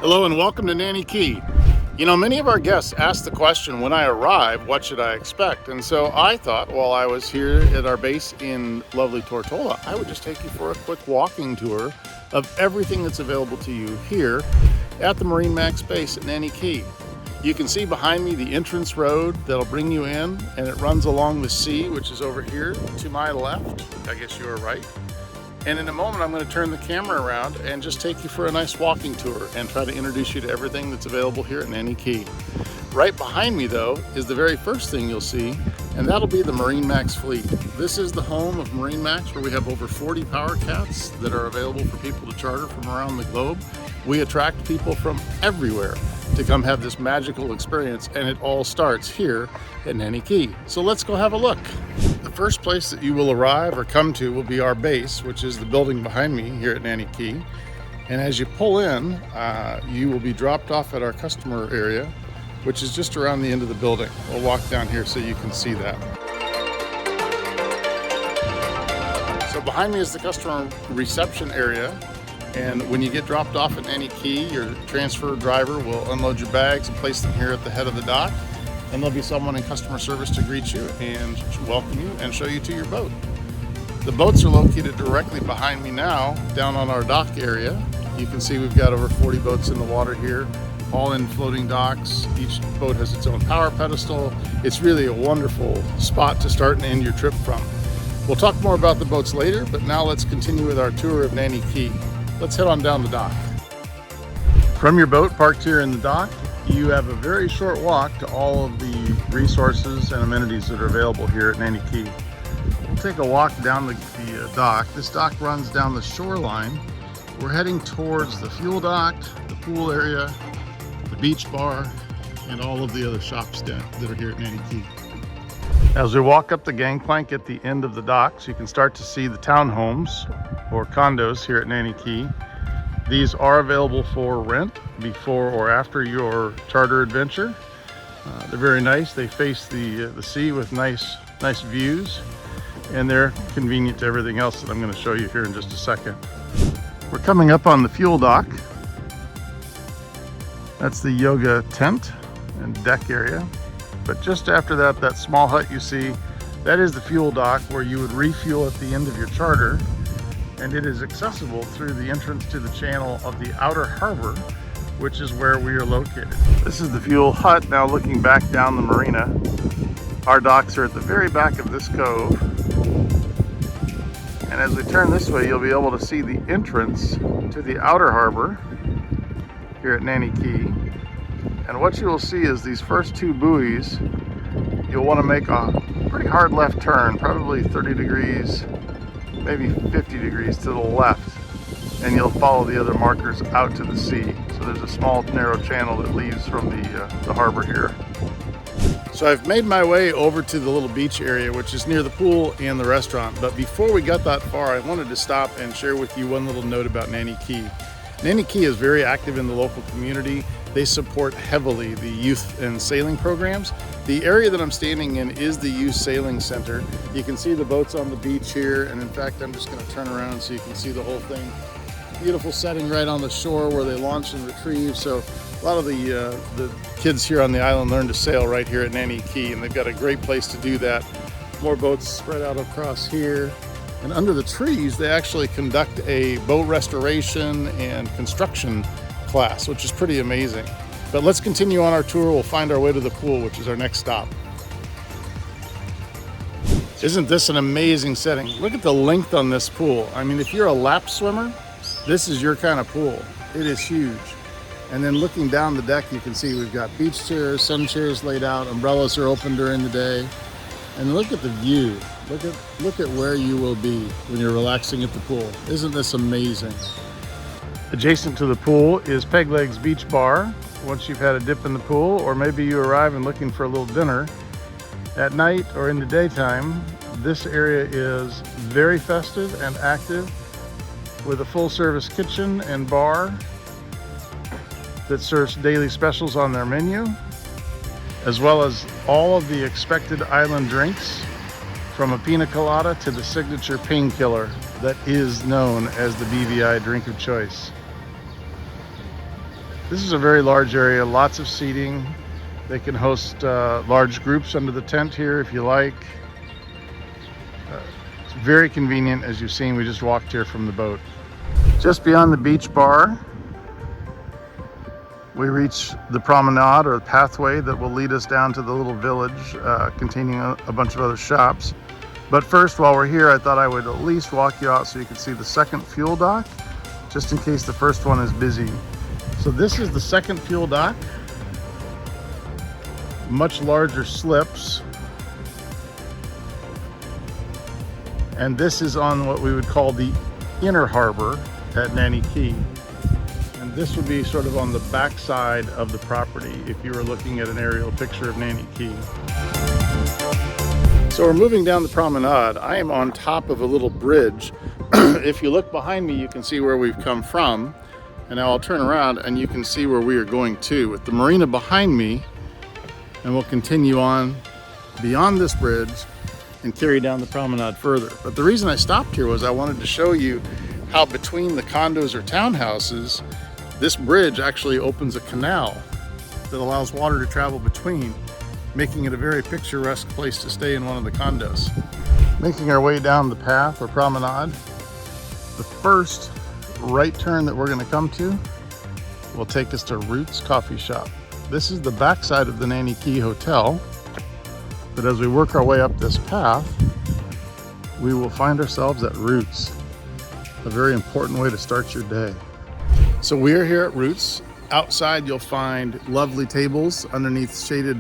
Hello and welcome to Nanny Cay. You know, many of our guests ask the question, when I arrive, what should I expect? And so I thought, while I was here at our base in lovely Tortola, I would just take you for a quick walking tour of everything that's available to you here at the MarineMax base at Nanny Cay. You can see behind me the entrance road that'll bring you in, and it runs along the sea, which is over here to my left. I guess you are right. And in a moment, I'm going to turn the camera around and just take you for a nice walking tour and try to introduce you to everything that's available here at Nanny Cay. Right behind me, though, is the very first thing you'll see, and that'll be the MarineMax Fleet. This is the home of MarineMax, where we have over 40 power cats that are available for people to charter from around the globe. We attract people from everywhere to come have this magical experience, and it all starts here at Nanny Cay. So let's go have a look. The first place that you will arrive or come to will be our base, which is the building behind me here at Nanny Cay. And as you pull in, you will be dropped off at our customer area, which is just around the end of the building. We'll walk down here so you can see that. So behind me is the customer reception area. And when you get dropped off at Nanny Cay, your transfer driver will unload your bags and place them here at the head of the dock. And there'll be someone in customer service to greet you and welcome you and show you to your boat. The boats are located directly behind me now, down on our dock area. You can see we've got over 40 boats in the water here, all in floating docks. Each boat has its own power pedestal. It's really a wonderful spot to start and end your trip from. We'll talk more about the boats later, but now let's continue with our tour of Nanny Cay. Let's head on down the dock. From your boat parked here in the dock, you have a very short walk to all of the resources and amenities that are available here at Nanny Cay. We'll take a walk down the dock. This dock runs down the shoreline. We're heading towards the fuel dock, the pool area, the beach bar, and all of the other shops that are here at Nanny Cay. As we walk up the gangplank at the end of the docks, you can start to see the townhomes or condos here at Nanny Cay. These are available for rent before or after your charter adventure. They're very nice. They face the sea with nice views, and they're convenient to everything else that I'm going to show you here in just a second. We're coming up on the fuel dock. That's the yoga tent and deck area. But just after that, that small hut you see, that is the fuel dock where you would refuel at the end of your charter. And it is accessible through the entrance to the channel of the outer harbor, which is where we are located. This is the fuel hut now looking back down the marina. Our docks are at the very back of this cove. And as we turn this way, you'll be able to see the entrance to the outer harbor here at Nanny Cay. And what you will see is these first two buoys, you'll want to make a pretty hard left turn, probably 30 degrees, maybe 50 degrees to the left, and you'll follow the other markers out to the sea. So there's a small narrow channel that leaves from the harbor here. So I've made my way over to the little beach area, which is near the pool and the restaurant. But before we got that far, I wanted to stop and share with you one little note about Nanny Cay. Nanny Cay is very active in the local community. They support heavily the youth and sailing programs. The area that I'm standing in is the Youth Sailing Center. You can see the boats on the beach here, and in fact, I'm just going to turn around so you can see the whole thing. Beautiful setting right on the shore where they launch and retrieve. So a lot of the kids here on the island learn to sail right here at Nanny Cay, and they've got a great place to do that. More boats spread out across here. And under the trees, they actually conduct a boat restoration and construction class, which is pretty amazing. But let's continue on our tour. We'll find our way to the pool, which is our next stop. Isn't this an amazing setting? Look at the length on this pool. I mean, if you're a lap swimmer, this is your kind of pool. It is huge. And then looking down the deck, you can see we've got beach chairs, sun chairs laid out, umbrellas are open during the day. And look at the view. Look at where you will be when you're relaxing at the pool. Isn't this amazing? Adjacent to the pool is Peg Legs Beach Bar. Once you've had a dip in the pool, or maybe you arrive and looking for a little dinner at night or in the daytime, this area is very festive and active with a full service kitchen and bar that serves daily specials on their menu, as well as all of the expected island drinks, from a pina colada to the signature painkiller. that is known as the BVI drink of choice. This is a very large area, lots of seating. They can host large groups under the tent here if you like. It's very convenient. As you've seen, we just walked here from the boat. Just beyond the beach bar, we reach the promenade, or the pathway that will lead us down to the little village containing a bunch of other shops. But first, while we're here, I thought I would at least walk you out so you can see the second fuel dock, just in case the first one is busy. So this is the second fuel dock. Much larger slips. And this is on what we would call the inner harbor at Nanny Cay. And this would be sort of on the back side of the property if you were looking at an aerial picture of Nanny Cay. So we're moving down the promenade. I am on top of a little bridge. If you look behind me, you can see where we've come from. And now I'll turn around and you can see where we are going to, with the marina behind me. And we'll continue on beyond this bridge and carry down the promenade further. But the reason I stopped here was I wanted to show you how between the condos or townhouses, this bridge actually opens a canal that allows water to travel between, making it a very picturesque place to stay in one of the condos. Making our way down the path or promenade, the first right turn that we're going to come to will take us to Roots Coffee Shop. This is the backside of the Nanny Cay Hotel, but as we work our way up this path, we will find ourselves at Roots, a very important way to start your day. So we're here at Roots. Outside you'll find lovely tables underneath shaded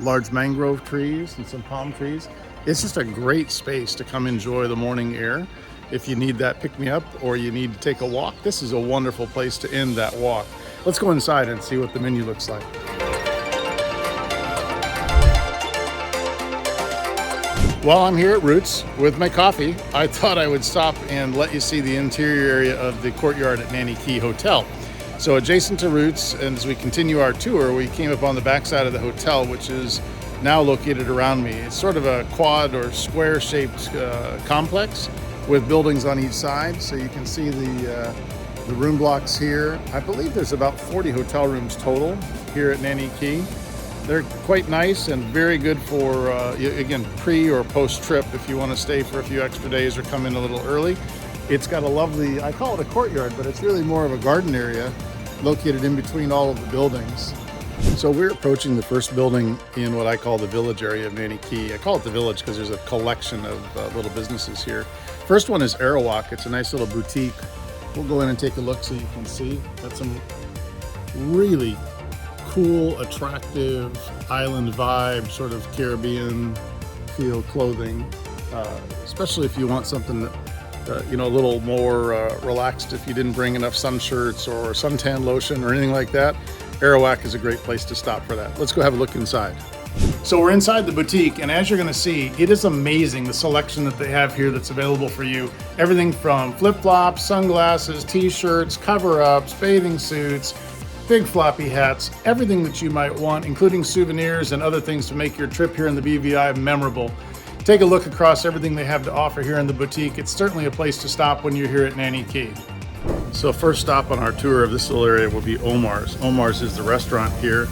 large mangrove trees and some palm trees. It's just a great space to come enjoy the morning air. If you need that pick-me-up or you need to take a walk, this is a wonderful place to end that walk. Let's go inside and see what the menu looks like. While I'm here at Roots with my coffee, I thought I would stop and let you see the interior area of the Courtyard at Nanny Cay Hotel. So adjacent to Roots, and as we continue our tour, we came up on the backside of the hotel, which is now located around me. It's sort of a quad or square-shaped complex with buildings on each side. So you can see the room blocks here. I believe there's about 40 hotel rooms total here at Nanny Cay. They're quite nice and very good for, again, pre or post trip if you want to stay for a few extra days or come in a little early. It's got a lovely, I call it a courtyard, but it's really more of a garden area located in between all of the buildings. So we're approaching the first building in what I call the village area of Nanny Cay. I call it the village because there's a collection of little businesses here. First one is Arawak. It's a nice little boutique. We'll go in and take a look so you can see. That's some really cool, attractive, island vibe, sort of Caribbean feel clothing, especially if you want something that, a little more relaxed. If you didn't bring enough sun shirts or suntan lotion or anything like that, Arawak is a great place to stop for that. Let's go have a look inside. So we're inside the boutique, and as you're going to see, it is amazing the selection that they have here that's available for you. Everything from flip-flops, sunglasses, t-shirts, cover-ups, bathing suits, big floppy hats, everything that you might want, including souvenirs and other things to make your trip here in the BVI memorable. Take a look across everything they have to offer here in the boutique. It's certainly a place to stop when you're here at Nanny Cay. So first stop on our tour of this little area will be Omars. Omars is the restaurant here.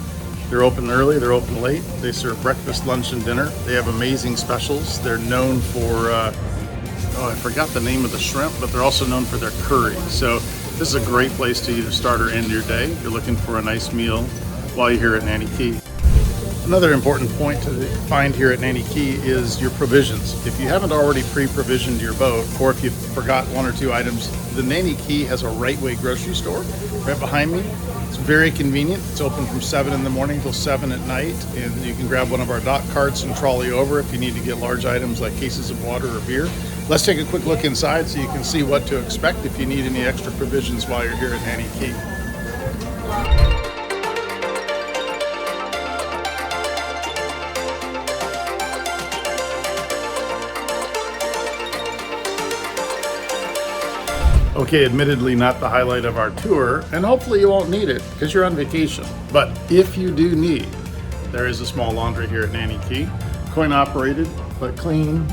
They're open early, they're open late. They serve breakfast, lunch, and dinner. They have amazing specials. They're known for, I forgot the name of the shrimp, but they're also known for their curry. So this is a great place to either start or end your day. You're looking for a nice meal while you're here at Nanny Cay. Another important point to find here at Nanny Cay is your provisions. If you haven't already pre-provisioned your boat, or if you forgot one or two items, the Nanny Cay has a Right Way grocery store right behind me. It's very convenient. It's open from 7 in the morning till 7 at night, and you can grab one of our dock carts and trolley over if you need to get large items like cases of water or beer. Let's take a quick look inside so you can see what to expect if you need any extra provisions while you're here at Nanny Cay. Okay, admittedly not the highlight of our tour, and hopefully you won't need it because you're on vacation. But if you do need, there is a small laundry here at Nanny Cay. Coin operated, but clean.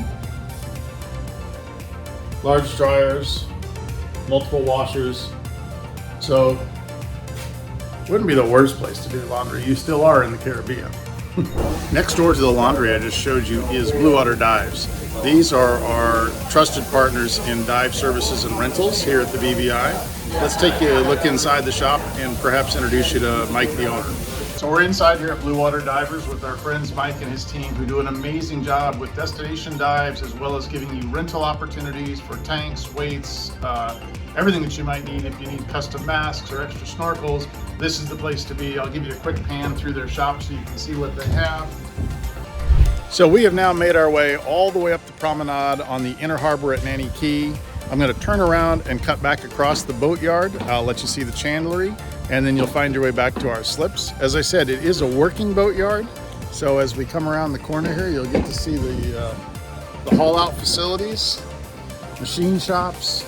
large dryers, multiple washers. So wouldn't be the worst place to do laundry. You still are in the Caribbean. Next door to the laundry I just showed you is Blue Water Dives. These are our trusted partners in dive services and rentals here at the BVI. Let's take you a look inside the shop and perhaps introduce you to Mike, the owner. So we're inside here at Blue Water Divers with our friends Mike and his team, who do an amazing job with destination dives, as well as giving you rental opportunities for tanks, weights, everything that you might need. If you need custom masks or extra snorkels, this is the place to be. I'll give you a quick pan through their shop so you can see what they have. So we have now made our way all the way up the Promenade on the inner harbor at Nanny Cay. I'm going to turn around and cut back across the Boatyard. I'll let you see the chandlery, and then you'll find your way back to our slips. As I said, it is a working boatyard, so as we come around the corner here, you'll get to see the haul-out facilities, machine shops,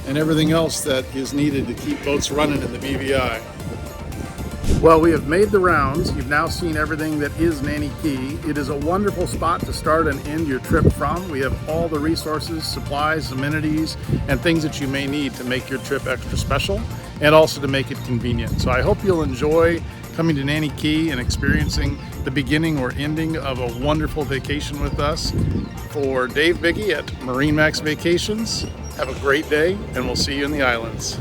and everything else that is needed to keep boats running in the BVI. Well, we have made the rounds. You've now seen everything that is Nanny Cay. It is a wonderful spot to start and end your trip from. We have all the resources, supplies, amenities, and things that you may need to make your trip extra special and also to make it convenient. So I hope you'll enjoy coming to Nanny Cay and experiencing the beginning or ending of a wonderful vacation with us. For Dave Biggie at MarineMax Vacations, have a great day, and we'll see you in the islands.